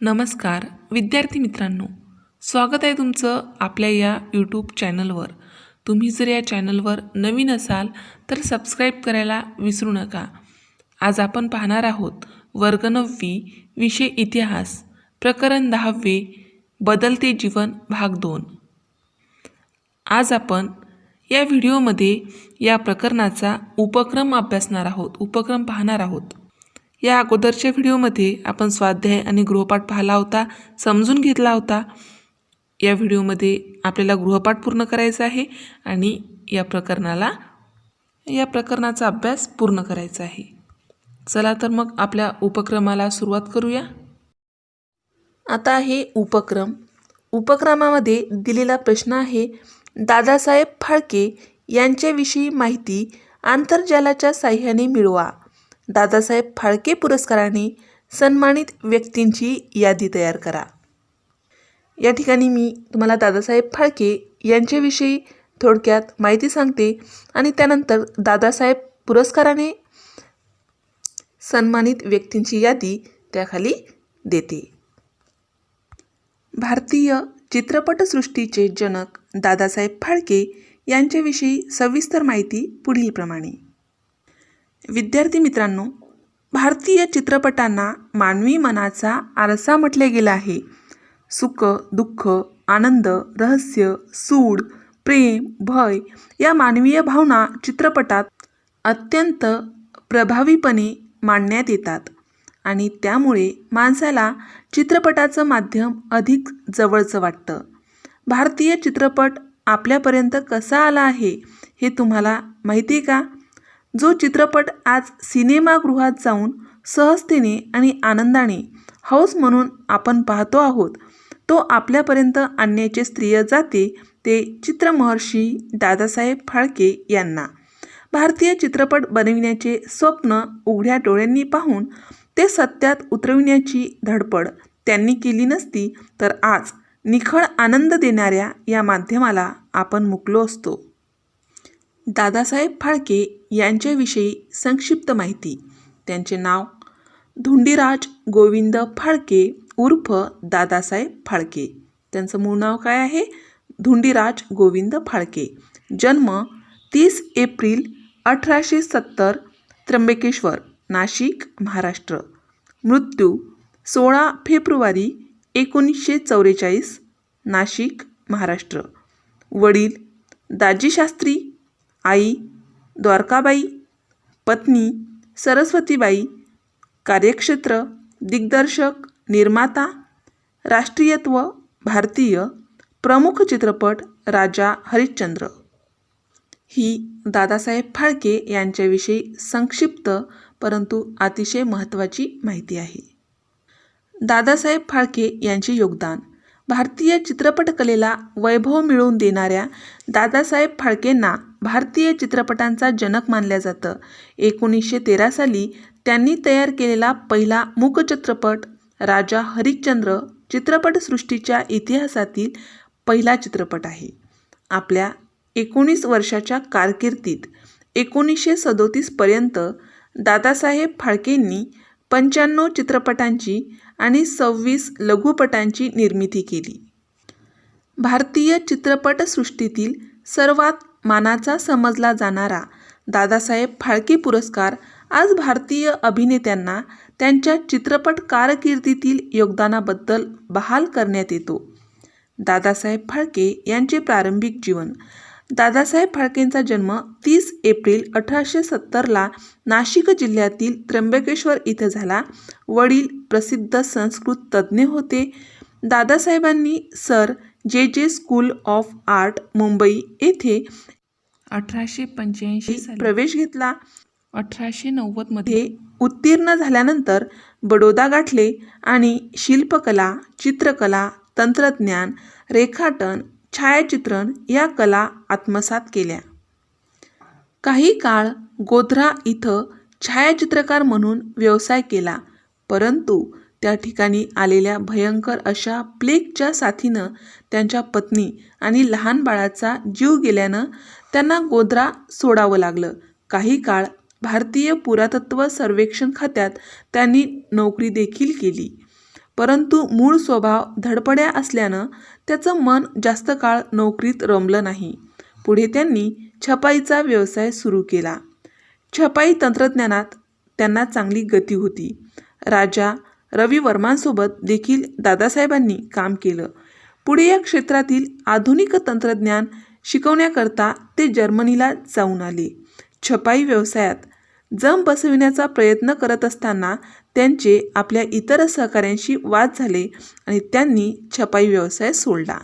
नमस्कार विद्यार्थी मित्रांनो, स्वागत आहे तुमचं आपल्या या यूट्यूब चॅनलवर. तुम्ही जर या चॅनलवर नवीन असाल तर सबस्क्राईब करायला विसरू नका. आज आपण पाहणार आहोत वर्ग 9वी विषय इतिहास, प्रकरण 10वे बदलते जीवन भाग 2. आज आपण या व्हिडिओमध्ये या प्रकरणाचा उपक्रम पाहणार आहोत. या अगोदरच्या व्हिडिओमध्ये आपण स्वाध्याय आणि गृहपाठ पाहिला होता, समजून घेतला होता. या व्हिडिओमध्ये आपल्याला गृहपाठ पूर्ण करायचा आहे आणि या प्रकरणाचा अभ्यास पूर्ण करायचा आहे. चला तर मग आपल्या उपक्रमाला सुरुवात करूया. आता आहे उपक्रमामध्ये दिलेला प्रश्न आहे, दादासाहेब फाळके यांच्याविषयी माहिती आंतरजालाच्या साहाय्याने मिळवा. दादासाहेब फाळके पुरस्काराने सन्मानित व्यक्तींची यादी तयार करा. या ठिकाणी मी तुम्हाला दादासाहेब फाळके यांच्याविषयी थोडक्यात माहिती सांगते आणि त्यानंतर दादासाहेब पुरस्काराने सन्मानित व्यक्तींची यादी त्याखाली देते. भारतीय चित्रपटसृष्टीचे जनक दादासाहेब फाळके यांच्याविषयी सविस्तर माहिती पुढीलप्रमाणे. विद्यार्थी मित्रांनो, भारतीय चित्रपटांना मानवी मनाचा आरसा म्हटले गेले आहे. सुख, दुःख, आनंद, रहस्य, सूड, प्रेम, भय या मानवीय भावना चित्रपटात अत्यंत प्रभावीपणे मांडण्यात येतात आणि त्यामुळे माणसाला चित्रपटाचं माध्यम अधिक जवळचं वाटतं. भारतीय चित्रपट आपल्यापर्यंत कसा आला आहे हे तुम्हाला माहिती आहे का? जो चित्रपट आज सिनेमागृहात जाऊन सहजतेने आणि आनंदाने हौस म्हणून आपण पाहतो आहोत, तो आपल्यापर्यंत आणण्याचे श्रेय जाते ते चित्रमहर्षी दादासाहेब फाळके यांना. भारतीय चित्रपट बनविण्याचे स्वप्न उघड्या डोळ्यांनी पाहून ते सत्यात उतरविण्याची धडपड त्यांनी केली नसती तर आज निखळ आनंद देणाऱ्या या माध्यमाला आपण मुकलो असतो. दादासाहेब फाळके यांच्याविषयी संक्षिप्त माहिती. त्यांचे नाव धुंडीराज गोविंद फाळके उर्फ दादासाहेब फाळके. त्यांचं मूळ नाव काय आहे? धुंडीराज गोविंद फाळके. जन्म 30 एप्रिल 1870 त्र्यंबकेश्वर, नाशिक, महाराष्ट्र. मृत्यू 16 फेब्रुवारी 1944, नाशिक, महाराष्ट्र. वडील दाजीशास्त्री, आई द्वारकाबाई, पत्नी सरस्वतीबाई. कार्यक्षेत्र दिग्दर्शक, निर्माता. राष्ट्रीयत्व भारतीय. प्रमुख चित्रपट राजा हरिश्चंद्र. ही दादासाहेब फाळके यांच्याविषयी संक्षिप्त परंतु अतिशय महत्त्वाची माहिती आहे. दादासाहेब फाळके यांचे योगदान. भारतीय चित्रपटकलेला वैभव मिळवून देणाऱ्या दादासाहेब फाळकेंना भारतीय चित्रपटांचा जनक मानलं जातं. 1913 साली त्यांनी तयार केलेला पहिला मूकचित्रपट राजा हरिश्चंद्र चित्रपटसृष्टीच्या इतिहासातील पहिला चित्रपट आहे. आपल्या 19 वर्षाच्या कारकिर्दीत 1937 पर्यंत दादासाहेब फाळकेंनी 95 चित्रपटांची आणि 26 लघुपटांची निर्मिती केली. भारतीय चित्रपटसृष्टीतील सर्वात मानाचा समजला जाणारा दादासाहेब फाळके पुरस्कार आज भारतीय अभिनेत्यांना त्यांच्या चित्रपट कारकिर्दीतील योगदानाबद्दल बहाल करण्यात येतो. दादासाहेब फाळके यांचे प्रारंभिक जीवन. दादासाहेब फाळकेंचा जन्म 30 एप्रिल 1870 नाशिक जिल्ह्यातील त्र्यंबकेश्वर इथं झाला. वडील प्रसिद्ध संस्कृत तज्ज्ञ होते. दादासाहेबांनी सर जे जे स्कूल ऑफ आर्ट मुंबई येथे 1885 साली प्रवेश घेतला. 1890 मध्ये उत्तीर्ण झाल्यानंतर बडोदा गाठले आणि शिल्पकला, चित्रकला, तंत्रज्ञान, रेखाटन, छायाचित्रण या कला आत्मसात केल्या. काही काळ गोध्रा इथं छायाचित्रकार म्हणून व्यवसाय केला, परंतु त्या ठिकाणी आलेल्या भयंकर अशा प्लेगच्या साथीनं त्यांच्या पत्नी आणि लहान बाळाचा जीव गेल्यानं त्यांना गोध्रा सोडावं लागलं. काही काळ भारतीय पुरातत्व सर्वेक्षण खात्यात त्यांनी नोकरी देखील केली. परंतु मूळ स्वभाव धडपड्या असल्यानं त्याचं मन जास्त काळ नोकरीत रमलं नाही. पुढे त्यांनी छपाईचा व्यवसाय सुरू केला. छपाई तंत्रज्ञानात त्यांना चांगली गती होती. राजा रवी वर्मांसोबत देखील दादासाहेबांनी काम केलं. पुढे या क्षेत्रातील आधुनिक तंत्रज्ञान शिकवण्याकरता ते जर्मनीला जाऊन आले. छपाई व्यवसायात जम बसविण्याचा प्रयत्न करत असताना त्यांचे आपल्या इतर सहकाऱ्यांशी वाद झाले आणि त्यांनी छपाई व्यवसाय सोडला.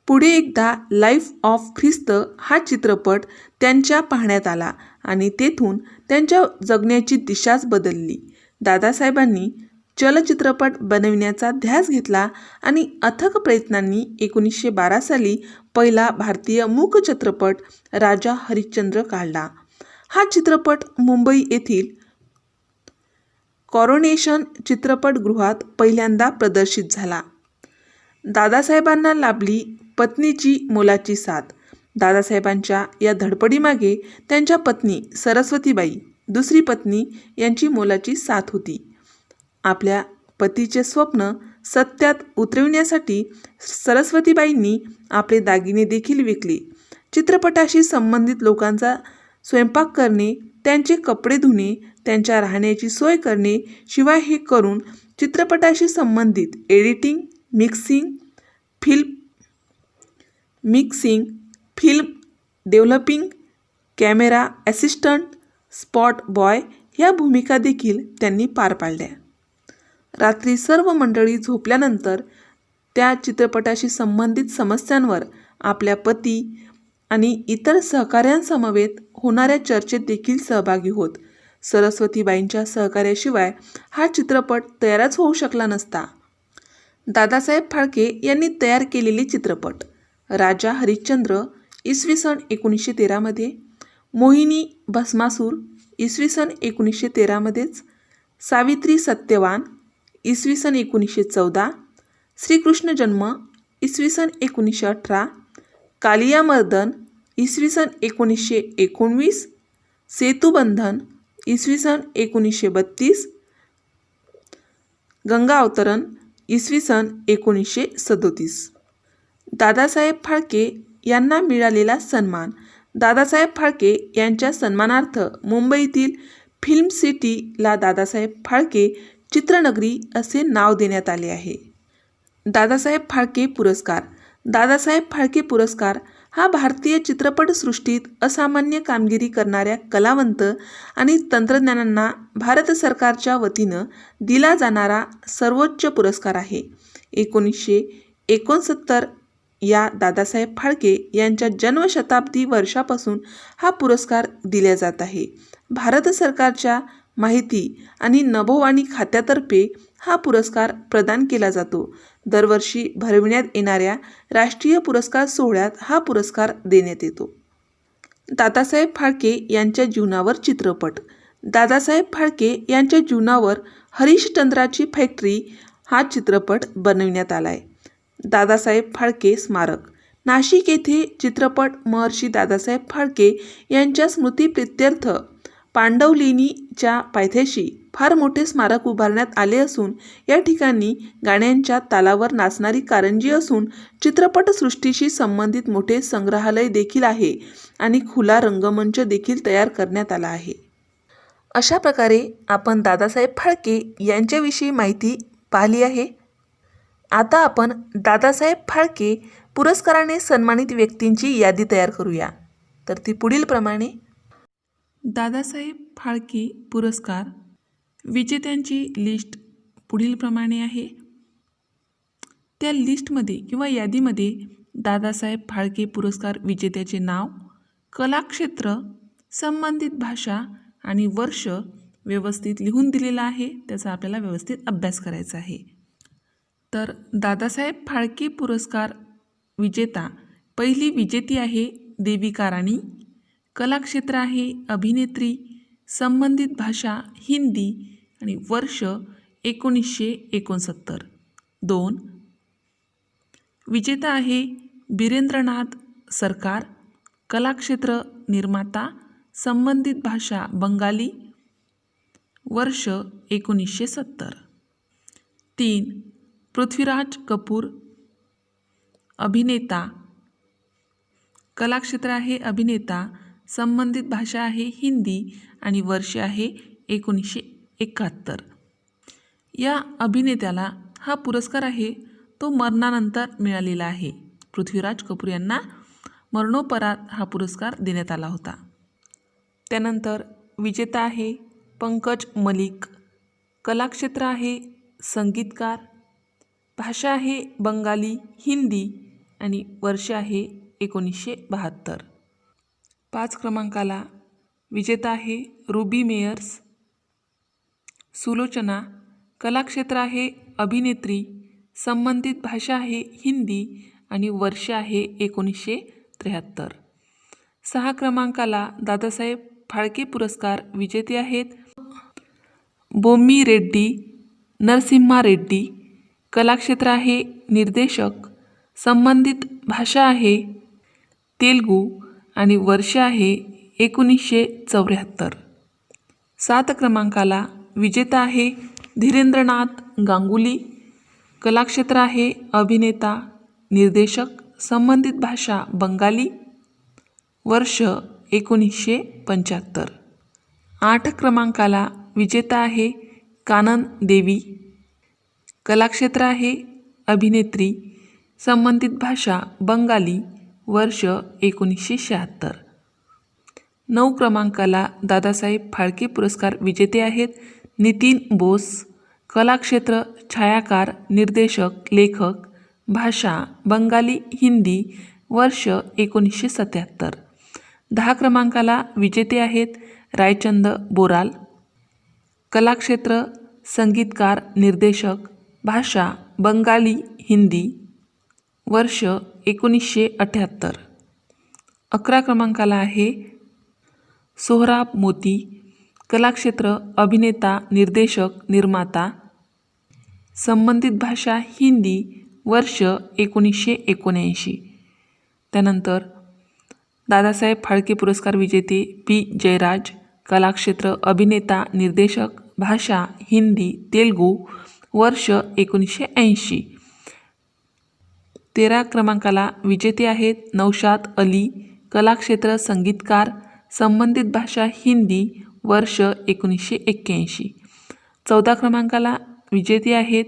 पुढे एकदा लाईफ ऑफ ख्रिस्त हा चित्रपट त्यांच्या पाहण्यात आला आणि तेथून त्यांच्या जगण्याची दिशाच बदलली. दादासाहेबांनी चलचित्रपट बनविण्याचा ध्यास घेतला आणि अथक प्रयत्नांनी 1912 साली पहिला भारतीय मूक चित्रपट राजा हरिश्चंद्र काढला. हा चित्रपट मुंबई येथील कॉरोनेशन चित्रपटगृहात पहिल्यांदा प्रदर्शित झाला. दादासाहेबांना लाभली पत्नीची मोलाची साथ. दादासाहेबांच्या या धडपडीमागे त्यांच्या पत्नी सरस्वतीबाई, दुसरी पत्नी यांची मोलाची साथ होती. आपल्या पतीचे स्वप्न सत्यात उतरविण्यासाठी सरस्वतीबाईंनी आपले दागिने देखील विकले. चित्रपटाशी संबंधित लोकांचा स्वयंपाक करणे, त्यांचे कपडे धुणे, त्यांच्या राहण्याची सोय करणे, शिवाय हे करून चित्रपटाशी संबंधित editing, mixing, film developing, camera assistant, spot boy ह्या भूमिका देखील त्यांनी पार पाडल्या. रात्री सर्व मंडळी झोपल्यानंतर त्या चित्रपटाशी संबंधित समस्यांवर आपल्या पती आणि इतर सहकाऱ्यांसमवेत होणाऱ्या चर्चेत देखील सहभागी होत. सरस्वतीबाईंच्या सहकार्याशिवाय हा चित्रपट तयारच होऊ शकला नसता. दादासाहेब फाळके यांनी तयार केलेले चित्रपट राजा हरिश्चंद्र इसवी सन 1913 मध्ये, मोहिनी भस्मासूर इसवी सन 1913 मध्येच, सावित्री सत्यवान इसवी सन 1914, श्रीकृष्ण जन्म इसवी सन 1918, कालियामर्दन इसवी सन 1919, सेतुबंधन इसवी सन 1932, गंगा अवतरण इसवी सन 1937. दादासाहेब फाळके यांना मिळालेला सन्मान. दादासाहेब फाळके यांच्या सन्मानार्थ मुंबईतील फिल्म सिटीला दादासाहेब फाळके चित्रनगरी असे नाव देण्यात आले आहे. दादासाहेब फाळके पुरस्कार. दादासाहेब फाळके पुरस्कार हा भारतीय चित्रपटसृष्टीत असामान्य कामगिरी करणाऱ्या कलावंत आणि तंत्रज्ञांना भारत सरकारच्या वतीनं दिला जाणारा सर्वोच्च पुरस्कार आहे. 1969 या दादासाहेब फाळके यांच्या जन्मशताब्दी वर्षापासून हा पुरस्कार दिला जात आहे. भारत सरकारच्या माहिती आणि नभोवाणी खात्यातर्फे हा पुरस्कार प्रदान केला जातो. दरवर्षी भरविण्यात येणाऱ्या राष्ट्रीय पुरस्कार सोहळ्यात हा पुरस्कार देण्यात येतो. दादासाहेब फाळके यांच्या जीवनावर चित्रपट. दादासाहेब फाळके यांच्या जीवनावर हरिश्चंद्राची फॅक्टरी हा चित्रपट बनविण्यात आला आहे. दादासाहेब फाळके स्मारक. नाशिक येथे चित्रपट महर्षी दादासाहेब फाळके यांच्या स्मृतिप्रित्यर्थ पांडवलेणीच्या पायथ्याशी फार मोठे स्मारक उभारण्यात आले असून या ठिकाणी गाण्यांच्या तालावर नाचणारी कारंजी असून चित्रपटसृष्टीशी संबंधित मोठे संग्रहालय देखील आहे आणि खुला रंगमंच देखील तयार करण्यात आला आहे. अशा प्रकारे आपण दादासाहेब फाळके यांच्याविषयी माहिती पाहिली आहे. आता आपण दादासाहेब फाळके पुरस्काराने सन्मानित व्यक्तींची यादी तयार करूया. तर ती पुढील प्रमाणे. दादासाहेब फाळके पुरस्कार विजेत्यांची लिस्ट पुढील प्रमाणे आहे. त्या लिस्टमध्ये किंवा यादीमध्ये दादासाहेब फाळके पुरस्कार विजेत्याचे नाव, कलाक्षेत्र, संबंधित भाषा आणि वर्ष व्यवस्थित लिहून दिलेलं आहे. त्याचा आपल्याला व्यवस्थित अभ्यास करायचा आहे. तर दादासाहेब फाळके पुरस्कार विजेता पहिली विजेती आहे देविका राणी. कलाक्षेत्र आहे अभिनेत्री, संबंधित भाषा हिंदी आणि वर्ष 1969. 2 विजेता आहे बिरेंद्रनाथ सरकार. कलाक्षेत्र निर्माता, संबंधित भाषा बंगाली, वर्ष 1970. 3. पृथ्वीराज कपूर, अभिनेता. कलाक्षेत्र आहे अभिनेता, संबंधित भाषा आहे हिंदी आणि वर्ष आहे 1971. या अभिनेत्याला हा पुरस्कार आहे तो मरणानंतर मिळालेला आहे. पृथ्वीराज कपूर यांना मरणोपरांत हा पुरस्कार देण्यात आला होता. त्यानंतर विजेता आहे पंकज मलिक. कलाक्षेत्र आहे संगीतकार, भाषा आहे बंगाली, हिंदी आणि वर्ष आहे 1972. 5 क्रमांकाला विजेता आहे रुबी मेयर्स. सुलोचना. कलाक्षेत्र आहे अभिनेत्री, संबंधित भाषा आहे हिंदी आणि वर्ष आहे 1973. 6 क्रमांकाला दादासाहेब फाळके पुरस्कार विजेते आहेत बोम्मी रेड्डी नरसिम्हा रेड्डी. कलाक्षेत्र आहे निर्देशक, संबंधित भाषा आहे तेलुगू आणि वर्ष आहे 1974. 7 क्रमांकाला विजेता आहे धीरेंद्रनाथ गांगुली. कलाक्षेत्र आहे अभिनेता, निर्देशक, संबंधित भाषा बंगाली, वर्ष 1975. 8 क्रमांकाला विजेता आहे कानन देवी. कलाक्षेत्र आहे अभिनेत्री, संबंधित भाषा बंगाली, वर्ष 1976. 9 क्रमांकाला दादासाहेब फाळके पुरस्कार विजेते आहेत नितीन बोस. कलाक्षेत्र छायाकार, निर्देशक, लेखक, भाषा बंगाली, हिंदी, वर्ष 1977. 10 क्रमांकाला विजेते आहेत रायचंद बोराल. कलाक्षेत्र संगीतकार, निर्देशक, भाषा बंगाली, हिंदी, वर्ष 1978. 11 क्रमांकाला आहे सोहराब मोती. कलाक्षेत्र अभिनेता, निर्देशक, निर्माता, संबंधित भाषा हिंदी, वर्ष 1979. त्यानंतर दादासाहेब फाळके पुरस्कार विजेते पी जयराज. कलाक्षेत्र अभिनेता, निर्देशक, भाषा हिंदी, तेलुगू, वर्ष 1980. 13 क्रमांकाला विजेते आहेत नौशाद अली. कलाक्षेत्र संगीतकार, संबंधित भाषा हिंदी, वर्ष 1981. 14 क्रमांकाला विजेते आहेत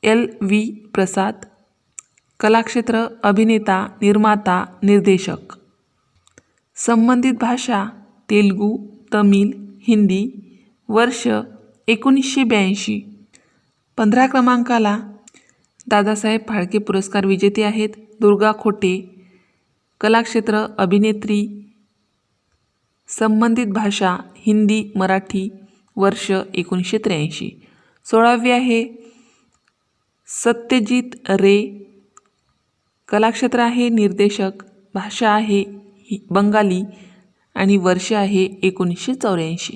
LV प्रसाद. कलाक्षेत्र अभिनेता, निर्माता, निर्देशक, संबंधित भाषा तेलुगू, तमिळ, हिंदी, वर्ष 1982. 15 क्रमांकाला दादासाहेब फाळके पुरस्कार विजेते आहेत दुर्गा खोटे. कलाक्षेत्र अभिनेत्री, संबंधित भाषा हिंदी, मराठी, वर्ष 1983. 16वी आहे सत्यजित रे. कलाक्षेत्र आहे निर्देशक, भाषा आहे बंगाली आणि वर्ष आहे 1984.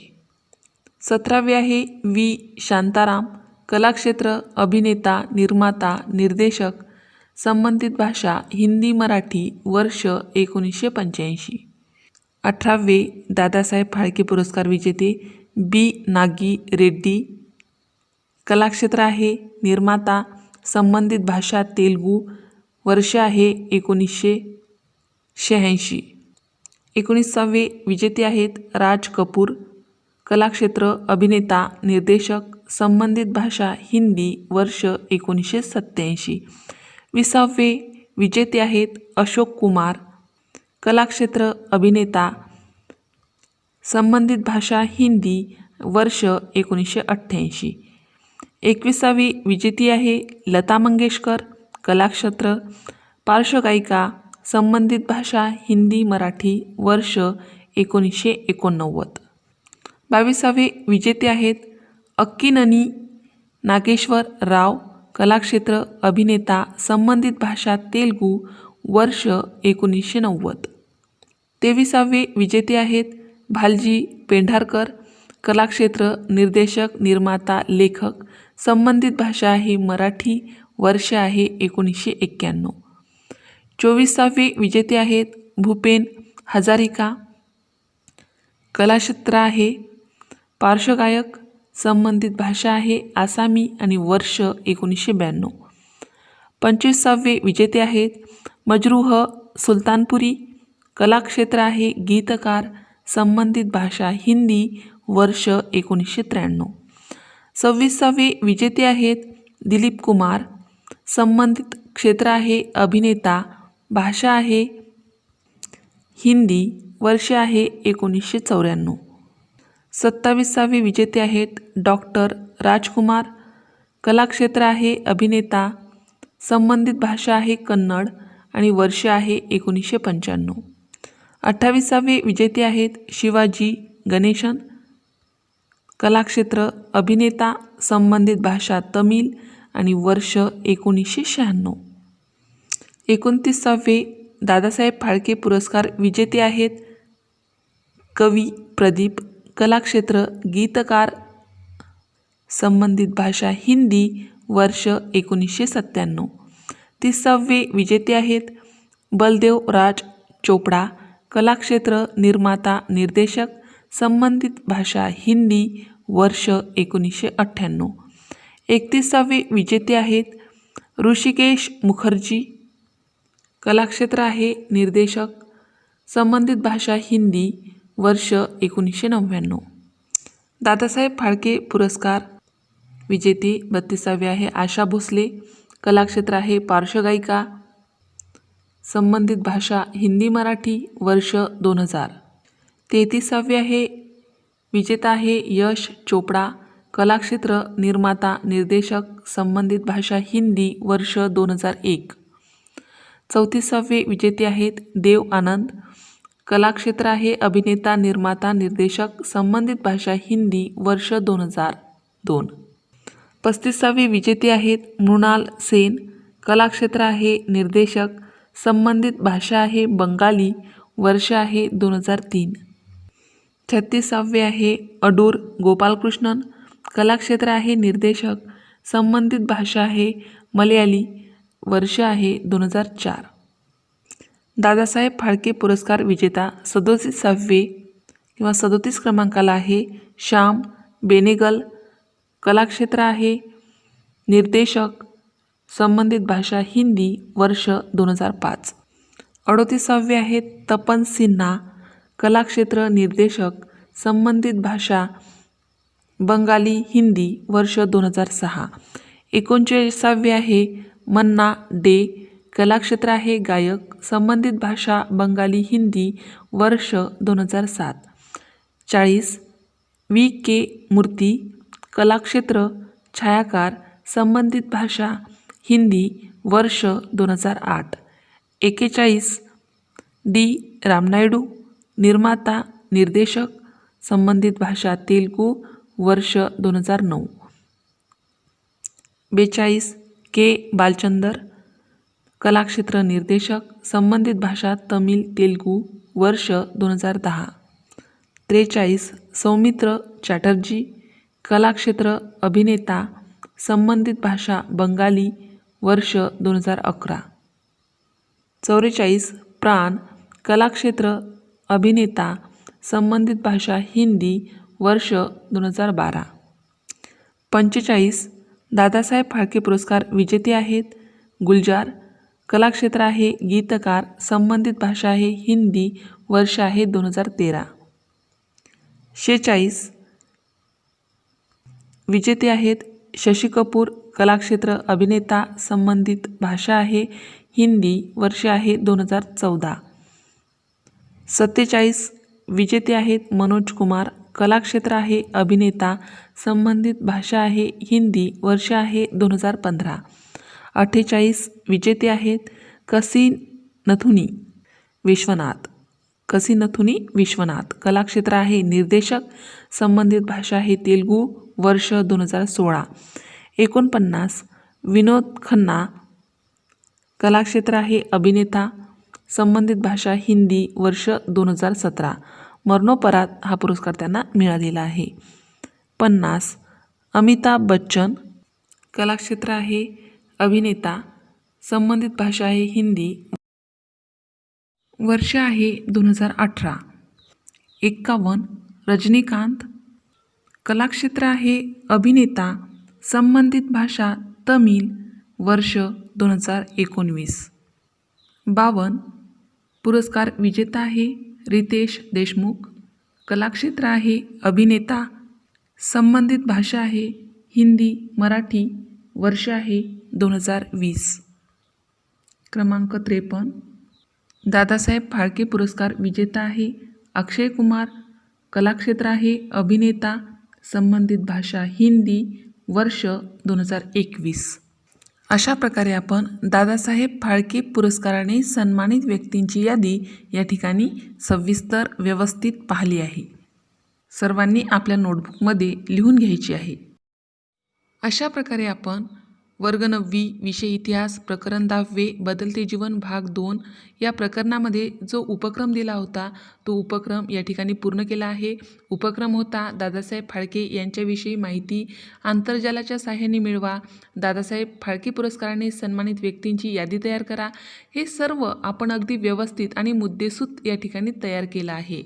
17वी आहे V शांताराम. कलाक्षेत्र अभिनेता, निर्माता, निर्देशक, संबंधित भाषा हिंदी, मराठी, वर्ष 1985. 18वे दादासाहेब फाळके पुरस्कार विजेते B नागी रेड्डी. कलाक्षेत्र आहे निर्माता, संबंधित भाषा तेलुगू, वर्ष आहे 1986. 19वे विजेते आहेत राज कपूर. कलाक्षेत्र अभिनेता, निर्देशक, संबंधित भाषा हिंदी, वर्ष 1987. 20वे विजेते आहेत अशोक कुमार. कलाक्षेत्र अभिनेता, संबंधित भाषा हिंदी, वर्ष 1988. 21वी विजेती आहे लता मंगेशकर. कलाक्षेत्र पार्श्वगायिका, संबंधित भाषा हिंदी, मराठी, वर्ष 1989. 22वे विजेते आहेत अक्कीननी नागेश्वर राव. कलाक्षेत्र अभिनेता, संबंधित भाषा तेलुगू, वर्ष 1990. 23वे विजेते आहेत भालजी पेंढारकर. कलाक्षेत्र निर्देशक, निर्माता, लेखक, संबंधित भाषा आहे मराठी, वर्ष आहे 1991. 24वे विजेते आहेत भूपेन हजारिका. कलाक्षेत्र आहे पार्श्वगायक, संबंधित भाषा आहे आसामी आणि वर्ष 1992. 25वे विजेते आहेत मजरूह सुलतानपुरी, कलाक्षेत्र आहे गीतकार, संबंधित भाषा हिंदी, वर्ष 1993. 26वे विजेते आहेत दिलीप कुमार, संबंधित क्षेत्र आहे अभिनेता, भाषा आहे हिंदी, वर्ष आहे 1994. 27वे विजेते आहेत डॉक्टर राजकुमार, कलाक्षेत्र आहे अभिनेता, संबंधित भाषा आहे कन्नड आणि वर्ष आहे 1995. 28वे विजेते आहेत शिवाजी गणेशन, कलाक्षेत्र अभिनेता, संबंधित भाषा तमिळ आणि वर्ष 1996. 29वे दादासाहेब फाळके पुरस्कार विजेते आहेत कवी प्रदीप, कलाक्षेत्र गीतकार, संबंधित भाषा हिंदी, वर्ष 1997. 30वे विजेते आहेत बलदेव राज चोपडा, कलाक्षेत्र निर्माता निर्देशक, संबंधित भाषा हिंदी, वर्ष 1998. 31वे विजेते आहेत ऋषिकेश मुखर्जी, कलाक्षेत्र आहे निर्देशक, संबंधित भाषा हिंदी, वर्ष 1999. दादासाहेब फाळके पुरस्कार विजेते 32वे आहे आशा भोसले, कलाक्षेत्र आहे पार्श्वगायिका, संबंधित भाषा हिंदी मराठी, वर्ष 2000. 33वे आहे विजेता आहे यश चोपडा, कलाक्षेत्र निर्माता निर्देशक, संबंधित भाषा हिंदी, वर्ष 2001. 34वे विजेते आहेत देव आनंद, कलाक्षेत्र आहे अभिनेता निर्माता निर्देशक, संबंधित भाषा हिंदी, वर्ष 2002. 35वे विजेते आहेत मृणाल सेन, कलाक्षेत्र आहे निर्देशक, संबंधित भाषा आहे बंगाली, वर्ष आहे 2003. 36वे आहे अडूर गोपालकृष्णन, कलाक्षेत्र आहे निर्देशक, संबंधित भाषा आहे मल्याळी, वर्ष आहे 2004. दादासाहेब फाळके पुरस्कार विजेता 37 क्रमांकाला आहे श्याम बेनेगल, कलाक्षेत्र आहे निर्देशक, संबंधित भाषा हिंदी, वर्ष 2005. 38वे आहेत तपन सिन्हा, कलाक्षेत्र निर्देशक, संबंधित भाषा बंगाली हिंदी, वर्ष 2006. 39वे आहे मन्ना डे, कलाक्षेत्र आहे गायक, संबंधित भाषा बंगाली हिंदी, वर्ष 2007. 40 V.K. मूर्ती, कलाक्षेत्र छायाकार, संबंधित भाषा हिंदी, वर्ष 2008. 41 D. रामनायडू, निर्माता निर्देशक, संबंधित भाषा तेलुगू, वर्ष 2009. 42 K. बालचंदर, कलाक्षेत्र निर्देशक, संबंधित भाषा तमिळ तेलुगू, वर्ष 2010. 43 सौमित्र चॅटर्जी, कलाक्षेत्र अभिनेता, संबंधित भाषा बंगाली, वर्ष 2011. 44 प्राण, कलाक्षेत्र अभिनेता, संबंधित भाषा हिंदी, वर्ष 2012. 45 दादासाहेब फाळके पुरस्कार विजेते आहेत गुलजार, कलाक्षेत्र आहे गीतकार, संबंधित भाषा आहे हिंदी, वर्ष आहे 2013. 46 विजेते आहेत शशी कपूर, कलाक्षेत्र अभिनेता, संबंधित भाषा आहे हिंदी, वर्ष आहे 2014. 47 विजेते आहेत मनोज कुमार, कलाक्षेत्र आहे अभिनेता, संबंधित भाषा आहे हिंदी, वर्ष आहे 2015. 48 विजेते आहेत कसीनथुनी विश्वनाथ, कलाक्षेत्र आहे निर्देशक, संबंधित भाषा आहे तेलुगू, वर्ष 2016. 49 विनोद खन्ना, कलाक्षेत्र आहे अभिनेता, संबंधित भाषा हिंदी, वर्ष 2017. मरणोपरांत हा पुरस्कार त्यांना मिळालेला आहे. 50 अमिताभ बच्चन, कलाक्षेत्र आहे अभिनेता, संबंधित भाषा आहे हिंदी, वर्ष आहे 2018. 51 रजनीकांत, कलाक्षेत्र आहे अभिनेता, संबंधित भाषा तमिळ, वर्ष 2019. 52. पुरस्कार विजेता आहे रितेश देशमुख. कलाक्षेत्र आहे अभिनेता, संबंधित भाषा आहे हिंदी मराठी, वर्ष आहे 2020. क्रमांक 53. दादासाहेब फाळके पुरस्कार विजेता आहे अक्षय कुमार. कलाक्षेत्र आहे अभिनेता, संबंधित भाषा हिंदी, वर्ष 2021. अशा प्रकारे आपण दादासाहेब फाळके पुरस्काराने सन्मानित व्यक्तींची यादी या ठिकाणी सविस्तर व्यवस्थित पाहिली आहे. सर्वांनी आपल्या नोटबुकमध्ये लिहून घ्यायची आहे. अशा प्रकारे आपण वर्ग 9वी विषय इतिहास प्रकरण 10वे बदलते जीवन भाग 2 या प्रकरणामध्ये जो उपक्रम दिला होता तो उपक्रम या ठिकाणी पूर्ण केला आहे. उपक्रम होता दादासाहेब फाळके यांच्याविषयी माहिती आंतरजालाच्या सहाय्याने मिळवा, दादासाहेब फाळके पुरस्काराने सन्मानित व्यक्तींची यादी तयार करा. हे सर्व आपण अगदी व्यवस्थित आणि मुद्देसूद या ठिकाणी तयार केलं आहे.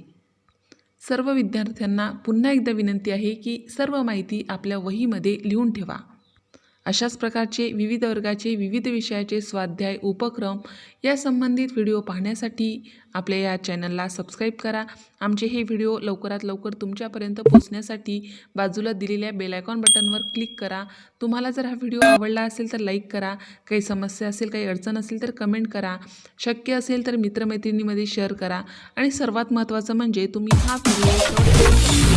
सर्व विद्यार्थ्यांना पुन्हा एकदा विनंती आहे की सर्व माहिती आपल्या वहीमध्ये लिहून ठेवा. अशाच प्रकारचे विविध वर्गाचे विविध विषयाचे स्वाध्याय उपक्रम या संबंधित व्हिडिओ पाहण्यासाठी आपल्या या चॅनलला सबस्क्राईब करा. आमचे हे व्हिडिओ लवकरात लवकर तुमच्यापर्यंत पोहोचण्यासाठी बाजूला दिलेल्या बेल आयकॉन बटनवर क्लिक करा. तुम्हाला जर हा व्हिडिओ आवडला असेल तर लाईक करा. काही समस्या असेल, काही अडचण असेल तर कमेंट करा. शक्य असेल तर मित्रमैत्रिणींमध्ये शेअर करा. आणि सर्वात महत्त्वाचं म्हणजे तुम्ही हा व्हिडिओ